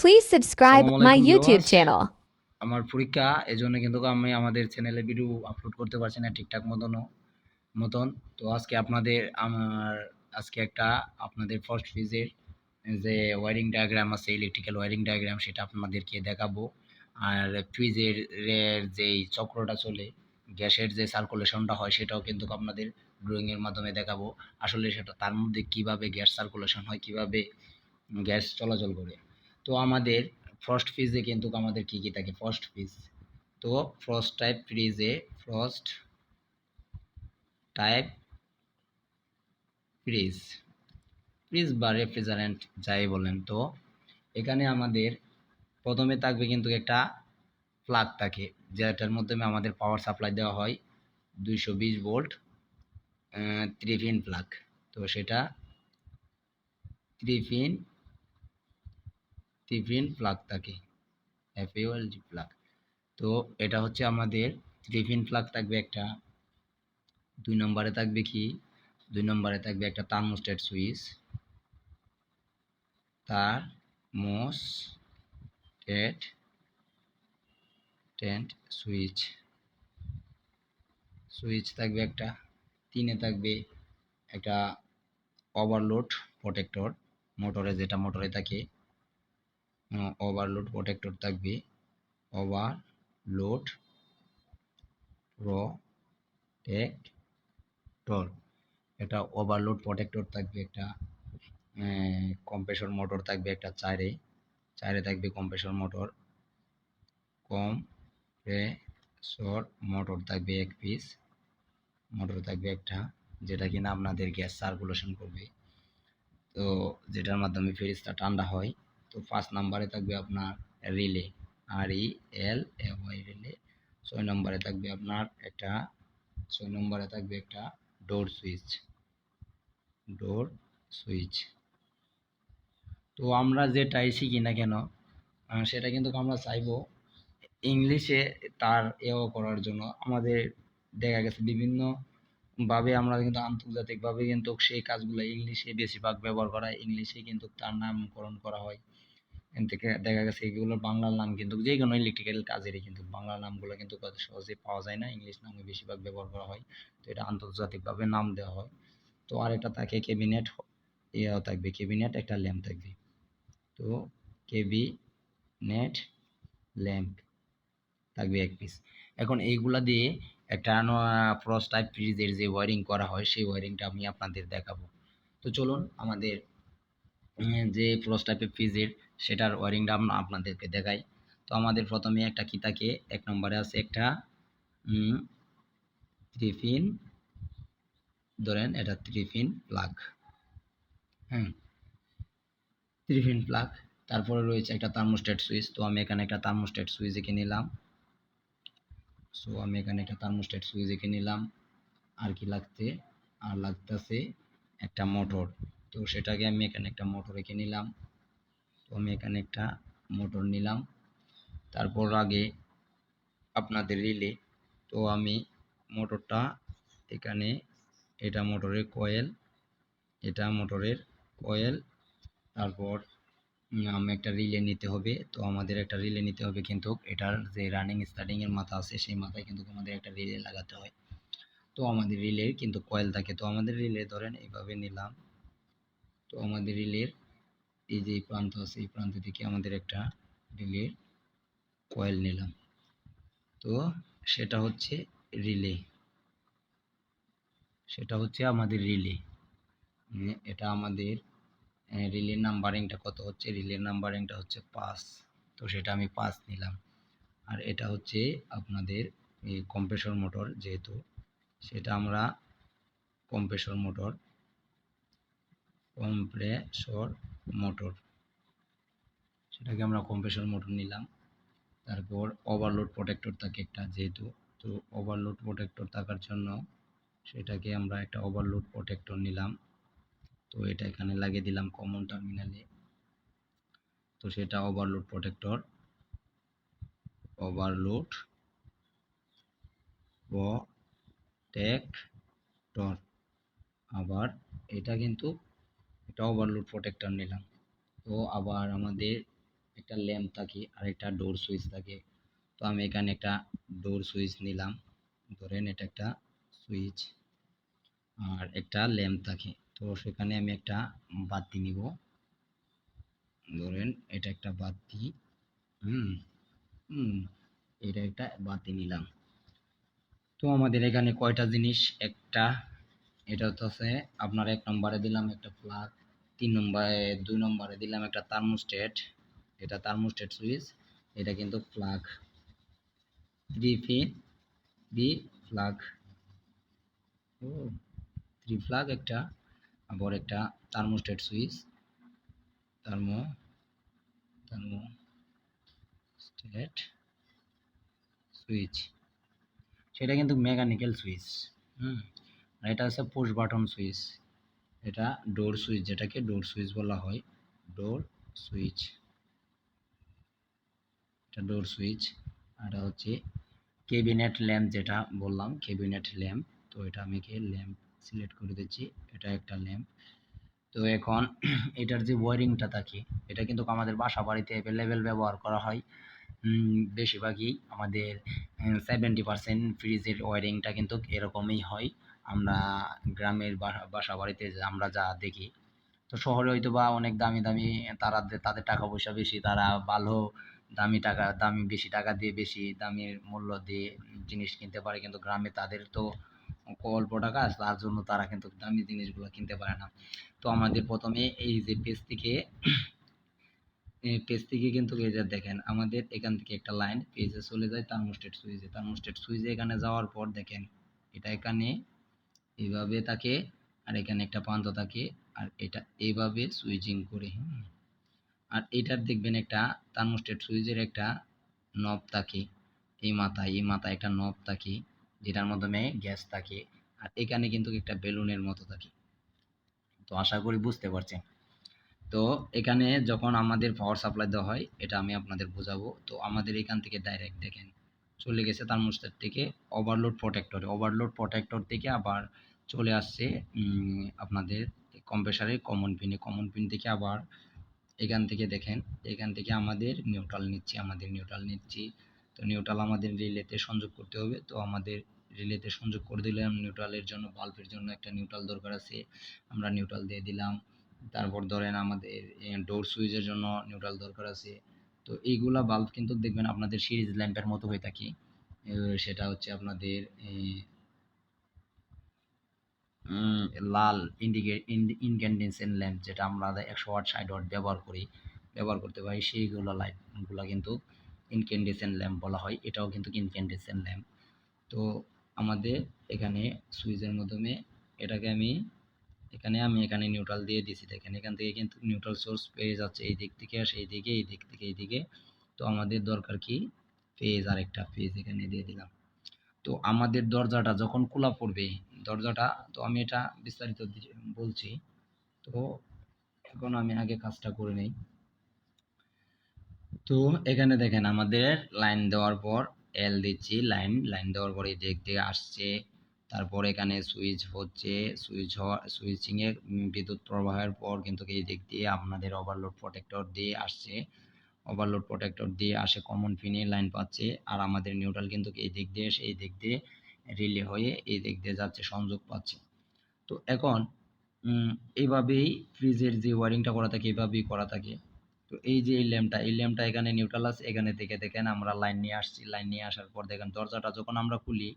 Please subscribe আসসালামু my আলাইকুম YouTube viewers. channel. আমার পরীক্ষা এজন্য কিন্তু আমি আমাদের চ্যানেলে ভিডিও আপলোড করতে পারছি না ঠিকঠাক মতন। তো আজকে একটা আপনাদের ফার্স্ট ফেজের যে ওয়্যারিং ডায়াগ্রাম আছে, ইলেকট্রিক্যাল ওয়্যারিং ডায়াগ্রাম, সেটা আপনাদেরকে দেখাবো। আর ফ্রিজের যেই চক্রটা চলে, গ্যাসের যে সার্কুলেশনটা হয়, সেটাও কিন্তু আপনাদের ড্রয়িংয়ের মাধ্যমে দেখাবো। আসলে সেটা তার মধ্যে কিভাবে গ্যাস সার্কুলেশন হয়, কিভাবে গ্যাস চলাচল করে। তো আমাদের ফ্রস্ট ফ্রিজে কিন্তু আমাদের কি কি থাকে? ফ্রস্ট ফ্রিজ, তো ফ্রস্ট টাইপ ফ্রিজে ফ্রস্ট টাইপ ফ্রিজ ফ্রিজ বা রেফ্রিজারেন্ট যাই বলেন, তো এখানে আমাদের প্রথমে থাকবে কিন্তু একটা প্লাগ থাকে, যেটার মাধ্যমে আমাদের পাওয়ার সাপ্লাই দেওয়া হয় 220 ভোল্ট 3 পিন প্লাগ। তো সেটা 3 পিন প্লাগ থাকে, এফইউএলজি প্লাগ। তো এটা হচ্ছে আমাদের 3 পিন প্লাগ থাকবে একটা। 2 নম্বরে থাকবে কি? 2 নম্বরে থাকবে একটা thermostat switch, thermostat switch switch থাকবে একটা। 3-এ থাকবে একটা ওভারলোড প্রোটেক্টর, মোটরে থাকে ওভারলোড প্রোটেক্টর থাকবে, ওভারলোড প্রোটেক্টর। এটা ওভারলোড প্রোটেক্টর থাকবে একটা। কম্প্রেসর মোটর থাকবে একটা, চারে থাকবে কম্প্রেসর মোটর। কম্প্রেসর মোটর থাকবে এক পিস, মোটর থাকবে একটা, যেটা কিনা আপনাদের গ্যাস সার্কুলেশন করবে, তো যেটার মাধ্যমে ফ্রিজটা ঠান্ডা হয়। তো 5 নম্বরে থাকবে আপনার রিলে, RELAY রিলে। 6 নম্বরে থাকবে আপনার একটা 6 নম্বরে থাকবে একটা ডোর সুইচ। তো আমরা যেটাই শিখি না কেন, সেটা কিন্তু আমরা চাইবো ইংলিশে তার করার জন্য। আমাদের দেখা গেছে বিভিন্ন ভাবে আমরা কিন্তু আন্তর্জাতিকভাবে কিন্তু সেই কাজগুলো ইংলিশে বেশিরভাগ ব্যবহার করা হয়, ইংলিশে কিন্তু তার নামকরণ করা হয়। এখান থেকে দেখা গেছে এগুলোর বাংলার নাম কিন্তু যে কোনো ইলেকট্রিক্যাল কাজেরই কিন্তু বাংলা নামগুলো কিন্তু কত সহজে পাওয়া যায় না, ইংলিশ নামে বেশিরভাগ ব্যবহার করা হয়। তো এটা আন্তর্জাতিকভাবে নাম দেওয়া হয়। তো আর এটা থাকে ক্যাবিনেট, থাকবে ক্যাবিনেট, একটা ল্যাম্প থাকবে। তো ক্যাবিনেট ল্যাম্প থাকবে এক পিস। এখন এইগুলা দিয়ে একটা ফ্রস্ট টাইপ ফ্রিজের যে ওয়্যারিং করা হয়, সেই ওয়্যারিংটা আমি আপনাদের দেখাবো। তো চলুন আমাদের যে ফ্রস্ট টাইপের ফ্রিজের সেটার ওয়্যারিংটা আপনাদেরকে দেখাই। তো আমাদের প্রথমে একটা কি থাকে, 1 নম্বরে আছে একটা 3 পিন, ধরেন এটা 3 পিন প্লাগ। হ্যাঁ, 3 পিন প্লাগ। তারপরে রয়েছে একটা থার্মোস্ট্যাট সুইচ। তো আমি এখানে একটা থার্মোস্ট্যাট সুইচ এঁকে নিলাম। আর কি লাগতেছে একটা মোটর। তো সেটাকে আমি এখানে একটা মোটর এঁকে নিলাম। তো আমি এখানে একটা মোটর নিলাম। তারপর আগে আপনাদের রিলে। তো আমি মোটরটা এখানে, এটা মোটরের কয়েল। তারপর আমি একটা রিলে নিতে হবে। তো আমাদের একটা রিলে নিতে হবে, কিন্তু এটার যে রানিং স্টার্টিং এর মাথা আছে, সেই মাথায় কিন্তু আমাদের একটা রিলে লাগাতে হয়। তো আমাদের রিলের কিন্তু কয়েল থাকে। তো আমাদের রিলে ধরেন এইভাবে নিলাম। তো আমাদের রিলের এই যে প্রান্ত আছে, এই প্রান্ত থেকে আমাদের একটা রিলের কয়েল নিলাম। তো সেটা হচ্ছে রিলে, আমাদের রিলে। এটা আমাদের রিলে নাম্বারিংটা কত হচ্ছে? রিলে নাম্বারিংটা হচ্ছে 5। তো সেটা আমি 5 নিলাম। আর এটা হচ্ছে আপনাদের কম্প্রেসর মোটর, যেহেতু সেটা আমরা কম্প্রেসর মোটর সেটাকে আমরা কম্প্রেসর মোটর নিলাম। তারপর ওভারলোড প্রোটেক্টর থাকে একটা, যেহেতু, তো ওভারলোড প্রোটেক্টর থাকার জন্য সেটাকে আমরা একটা ওভারলোড প্রোটেক্টর নিলাম। তো এটা এখানে লাগিয়ে দিলাম কমন টার্মিনালে। তো সেটা ওভারলোড প্রোটেক্টর আবার এটা কিন্তু এটা ওভারলোড প্রোটেক্টর নিলাম। তো আবার আমাদের একটা ল্যাম্প থাকে আর একটা ডোর সুইচ থাকে। তো আমি এখানে একটা ডোর সুইচ নিলাম, ধরেন এটা একটা সুইচ আর একটা ল্যাম্প থাকে। তো সেখানে আমি একটা বাতি নিব, ধরেন এটা একটা বাতি। হুম হুম এটা একটা বাতি নিলাম। তো আমাদের এখানে কয়টা জিনিস, একটা এটা হচ্ছে আপনার 1 নম্বরে দিলাম একটা প্লাগ, 3 নম্বরে 2 নম্বরে দিলাম একটা থার্মোস্ট্যাট, এটা থার্মোস্ট্যাট সুইচ, এটা কিন্তু প্লাগ, 3 পিন 3 প্লাগ, ও 3 প্লাগ একটা, আবার একটা thermostat switch, thermo thermostat switch, সেটা কিন্তু মেকানিক্যাল সুইচ। হুম আর এটা হচ্ছে পুশ বাটন সুইচ, এটা ডোর সুইচ, যেটাকে ডোর সুইচ বলা হয়, ডোর সুইচ, এটা ডোর সুইচ। আর এটা হচ্ছে ক্যাবিনেট ল্যাম্প, যেটা বললাম ক্যাবিনেট ল্যাম্প। তো এটা আমি ল্যাম্প সিলেক্ট করে দিচ্ছি, এটা একটা ল্যাম্প। তো এখন এটার যে ওয়ারিংটা থাকে, এটা কিন্তু আমাদের বাসা বাড়িতে অ্যাভেলেবেল ব্যবহার করা হয়। বেশিরভাগই আমাদের 70% ফ্রিজের ওয়ারিংটা কিন্তু এরকমই হয়। আমরা গ্রামের বাসা বাড়িতে আমরা যা দেখি, তো শহরে হয়তো বা অনেক দামি দামি, তারা তাদের টাকা পয়সা বেশি, তারা ভালো দামি বেশি টাকা দিয়ে বেশি দামের মূল্য দিয়ে জিনিস কিনতে পারে, কিন্তু গ্রামে তাদের তো অল্প টাকা, তার জন্য তারা কিন্তু দামি জিনিসগুলো কিনতে পারে না। তো আমাদের প্রথমে এই যে পেজ থেকে কিন্তু এই যে দেখেন আমাদের এখান থেকে একটা লাইন পেজে চলে যায় থার্মোস্ট্যাট সুইচে এখানে যাওয়ার পর দেখেন এটা এখানে এইভাবে থাকে, আর এখানে একটা প্রান্ত থাকে, আর এটা এইভাবে সুইচিং করে। আর এটার দেখবেন একটা থার্মোস্ট্যাট সুইচের একটা নব থাকে, এই মাথায় একটা নব থাকে, যেটার মাধ্যমে গ্যাস থাকে। আর এখানে কিন্তু একটা বেলুনের মতো থাকে। তো আশা করি বুঝতে পারছেন। তো এখানে যখন আমাদের পাওয়ার সাপ্লাই দেওয়া হয়, এটা আমি আপনাদের বোঝাবো। তো আমাদের এখান থেকে ডাইরেক্ট দেখেন চলে গেছে থার্মোস্ট্যাট থেকে ওভারলোড প্রোটেক্টর থেকে আবার চলে আসছে আপনাদের কম্প্রেসারের কমন পিন থেকে আবার এখান থেকে দেখেন, এখান থেকে আমাদের নিউট্রাল নিচ্ছি। তো নিউট্রাল আমাদের রিলেতে সংযোগ করতে হবে। তো আমাদের রিলেতে সংযোগ করে দিলাম। নিউট্রালের জন্য বাল্বের জন্য একটা নিউট্রাল দরকার আছে, আমরা নিউট্রাল দিয়ে দিলাম। তারপর ধরেন আমাদের ডোর সুইচের জন্য নিউট্রাল দরকার আছে। তো এইগুলা বাল্ব কিন্তু দেখবেন আপনাদের সিরিজ ল্যাম্পের মতো হয়ে থাকে। সেটা হচ্ছে আপনাদের লাল ইনক্যান্ডেসেন্ট ল্যাম্প, যেটা আমরা 100 ওয়াট 60 ওয়াট ব্যবহার করতে পারি, সেইগুলো লাইটগুলো কিন্তু ইনক্যান্ডেসেন্ট ল্যাম্প বলা হয়। এটাও কিন্তু ইনক্যান্ডেসেন্ট ল্যাম্প। তো আমাদের এখানে সুইচের মাধ্যমে এটাকে আমি এখানে নিউট্রাল দিয়ে দিছি, দেখেন এখান থেকে কিন্তু নিউট্রাল সোর্স পেয়ে যাচ্ছে, এই দিক থেকে আসে এইদিকে, এই দিক থেকে এইদিকে। তো আমাদের দরকার কি ফেজ, আরেকটা ফেজ এখানে দিয়ে দিলাম। তো আমাদের দরজাটা যখন খোলা পড়বে, দরজাটা, তো আমি এটা বিস্তারিত বলছি। তো এখন আমি আগে কাজটা করে নেই। তো এখানে দেখেন আমাদের লাইন দেওয়ার পর এল দিচ্ছি, লাইন দেওয়ার পরে দিক দিয়ে আসছে। তারপর এখানে সুইচ হচ্ছে, সুইচিং এর বিদ্যুৎ প্রবাহের পর কিন্তু এই দিক দিয়ে আপনাদের ওভারলোড প্রোটেক্টর দিয়ে আসে কমন পিনে লাইন পাচ্ছে। আর আমাদের নিউট্রাল কিন্তু এই দিক দিয়ে এসে এই দিক দিয়ে রিলে হয়ে এই দিক দিয়ে যাচ্ছে, সংযোগ পাচ্ছে। তো এখন এইভাবেই ফ্রিজের যে ওয়ারিংটা করা থাকে এইভাবেই করা থাকে। তো এই যে এই ল্যাম্পটা এখানে নিউট্রাল আছে, এখানে থেকে দেখেন আমরা লাইন নিয়ে আসছি, লাইন নিয়ে আসার পর দেখেন দরজাটা যখন আমরা খুলি,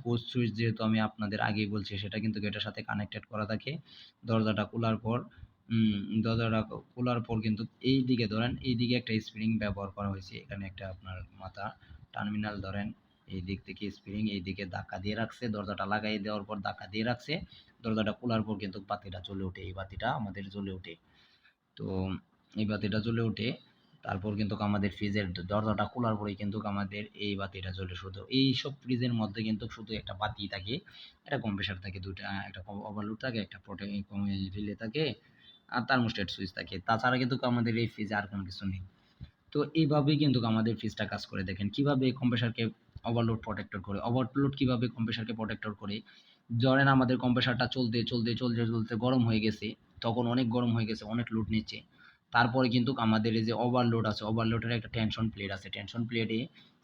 পোস্ট সুইচ যেহেতু আমি আপনাদের আগেই বলছি, সেটা কিন্তু এটার সাথে কানেক্টেড করা থাকে। দরজাটা খোলার পর দরজাটা খোলার পর কিন্তু এই দিকে ধরেন, এই দিকে একটা স্প্রিং ব্যবহার করা হয়েছে, এখানে একটা আপনার মাথা টার্মিনাল ধরেন, এই দিক থেকে স্প্রিং এই দিকে ধাক্কা দিয়ে রাখছে, দরজাটা লাগাই দেওয়ার পর ধাক্কা দিয়ে রাখছে। দরজাটা খোলার পর কিন্তু বাতিটা জ্বলে ওঠে, এই বাতিটা আমাদের জ্বলে ওঠে। তো এই বাতিটা জ্বলে ওঠে, তারপর কিন্তু আমাদের ফ্রিজের দরজাটা খোলার পরেই কিন্তু আমাদের এই বাতিটা জ্বলে। শুধু এই সব ফ্রিজের মধ্যে কিন্তু শুধু একটা বাতি থাকে, একটা কম্প্রেসার থাকে দুটা, একটা ওভারলোড থাকে, একটা রিলে থাকে, আর থার্মোস্ট্যাট সুইচ থাকে। তাছাড়া কিন্তু আমাদের এই ফ্রিজে আর কোনো কিছু নেই। তো এইভাবেই কিন্তু আমাদের ফ্রিজটা কাজ করে। দেখেন কিভাবে কম্প্রেসারকে ওভারলোড কিভাবে কম্প্রেসারকে প্রোটেক্টর করে। ধরেন আমাদের কম্প্রেসারটা চলতে চলতে চলতে চলতে গরম হয়ে গেছে, তখন অনেক গরম হয়ে গেছে, অনেক লোড নিচ্ছে। তারপরে কিন্তু আমাদের এই যে ওভারলোড আছে, ওভারলোডের একটা টেনশন প্লেট আছে, টেনশন প্লেটে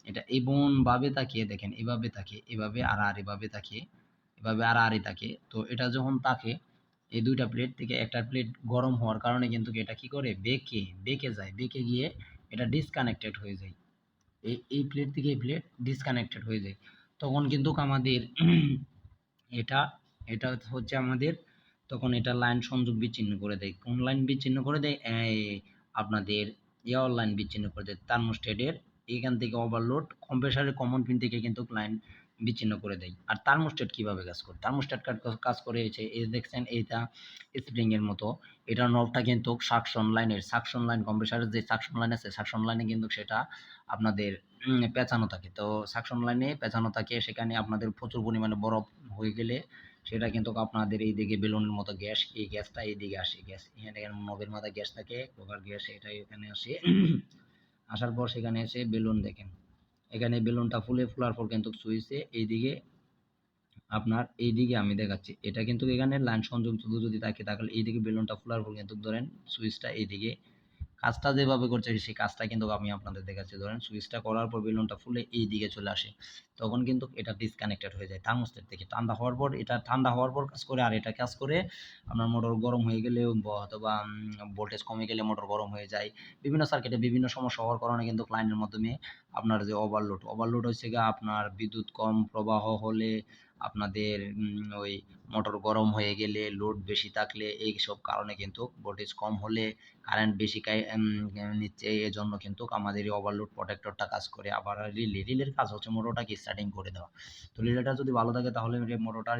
এটা এমনভাবে তাকিয়ে দেখেন, এভাবে তাকিয়ে, এভাবে আর এভাবে তাকিয়ে, এভাবে আর থাকে। তো এটা যখন থাকে, এই দুইটা প্লেট থেকে একটা প্লেট গরম হওয়ার কারণে কিন্তু এটা কি করে, বেঁকে যায়, বেঁকে গিয়ে এটা ডিসকানেক্টেড হয়ে যায়। এই প্লেট থেকে এই প্লেট ডিসকানেক্টেড হয়ে যায়। তখন কিন্তু আমাদের এটা এটা হচ্ছে আমাদের, তখন এটা লাইন সংযোগ বিচ্ছিন্ন করে দেয়। কোন লাইন বিচ্ছিন্ন করে দেয়? আপনাদের লাইন বিচ্ছিন্ন করে দেয় থার্মোস্ট্যাটের। এখান থেকে ওভারলোড কম্প্রেসারের কমন পিন থেকে কিন্তু লাইন বিচ্ছিন্ন করে দেয়। আর থার্মোস্ট্যাট কিভাবে কাজ করে? থার্মোস্ট্যাট কাজ করে হচ্ছে, এই দেখছেন এইটা স্প্রিং এর মতো, এটার নবটা কিন্তু সাকশন লাইন কম্প্রেসারের যে সাকশন লাইন আছে, সাকশন লাইনে কিন্তু সেটা আপনাদের পেঁচানো থাকে। তো সাকশন লাইনে পেঁচানো থাকে, সেখানে আপনাদের প্রচুর পরিমাণে বরফ হয়ে গেলে সেটা কিন্তু আপনাদের এইদিকে বেলুনের মতো গ্যাস, এই গ্যাসটা এইদিকে আসে, গ্যাস এখানে নবের মাথায় গ্যাস থাকে, কোকার গ্যাস, এটা এখানে আসে। আসার পর সেখানে এসে বেলুন দেখেন, এখানে বেলুনটা ফোলার পর কিন্তু সুইচে এইদিকে আপনার, এইদিকে আমি দেখাচ্ছি, এটা কিন্তু এখানে লাইন সংযোগ শুধু যদি থাকে, তাহলে এইদিকে বেলুনটা ফোলার পর কিন্তু ধরেন সুইচটা এইদিকে কাজটা যেভাবে করছে সেই কাজটা কিন্তু আমি আপনাদের দেখাচ্ছি। ধরেন সুইচটা করার পর বেলুনটা ফুলে এই দিকে চলে আসে, তখন কিন্তু এটা ডিসকানেক্টেড হয়ে যায় থার্মোস্ট্যাট থেকে। ঠান্ডা হওয়ার পর, এটা ঠান্ডা হওয়ার পর কাজ করে, আর এটা কাজ করে আপনার মোটর গরম হয়ে গেলে অথবা ভোল্টেজ কমে গেলে মোটর গরম হয়ে যায়। বিভিন্ন সার্কিটে বিভিন্ন সমস্যা হওয়ার কারণে কিন্তু লাইনের মাধ্যমে আপনার যে ওভারলোড হচ্ছে গিয়ে আপনার বিদ্যুৎ কম প্রবাহ হলে, আপনাদের ওই মোটর গরম হয়ে গেলে, লোড বেশি থাকলে, এইসব কারণে কিন্তু ভোল্টেজ কম হলে, কারেন্ট বেশি নিচ্ছে, এজন্য কিন্তু আমাদের এই ওভারলোড প্রোটেক্টরটা কাজ করে। আবার রিলের কাজ হচ্ছে মোটরটাকে স্টার্টিং করে দেওয়া। তো রিলেটা যদি ভালো থাকে তাহলে মোটরটা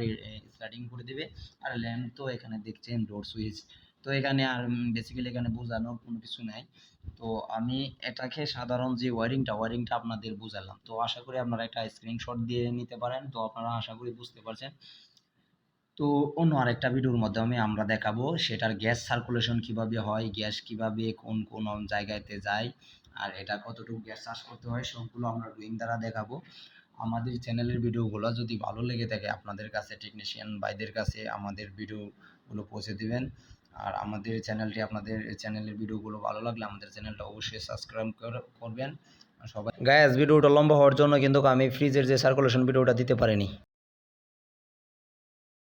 স্টার্টিং করে দিবে। আর ল্যাম্প তো এখানে দেখছেন ডোর সুইচ, তো এখানে আর বেসিক্যালি এখানে বোঝানোর কোনো কিছু নাই। তো আমি এটাকে সাধারণ যে ওয়ারিংটা আপনাদের বুঝালাম। তো আশা করি আপনারা একটা স্ক্রিনশট দিয়ে নিতে পারেন। তো আপনারা আশা করি বুঝতে পারছেন। তো অন্য আরেকটা ভিডিওর মাধ্যমে আমরা দেখাবো সেটার গ্যাস সার্কুলেশন কিভাবে হয়, গ্যাস কিভাবে কোন কোন জায়গাতে যায়, আর এটা কতটুকু গ্যাস চাষ করতে হয়, সবগুলো আমরা ড্রয়িং দ্বারা দেখাবো। আমাদের চ্যানেলের ভিডিওগুলো যদি ভালো লেগে থাকে আপনাদের কাছে, টেকনিশিয়ান ভাইদের কাছে আমাদের ভিডিওগুলো পৌঁছে দিবেন। আর আমাদের চ্যানেলটি, আপনাদের চ্যানেলের ভিডিওগুলো ভালো লাগলে আমাদের চ্যানেলটা অবশ্যই সাবস্ক্রাইব করবেন। সবাই গাইস, ভিডিওটা লম্বা হওয়ার জন্য কিন্তু আমি ফ্রিজের যে সার্কুলেশন ভিডিওটা দিতে পারিনি।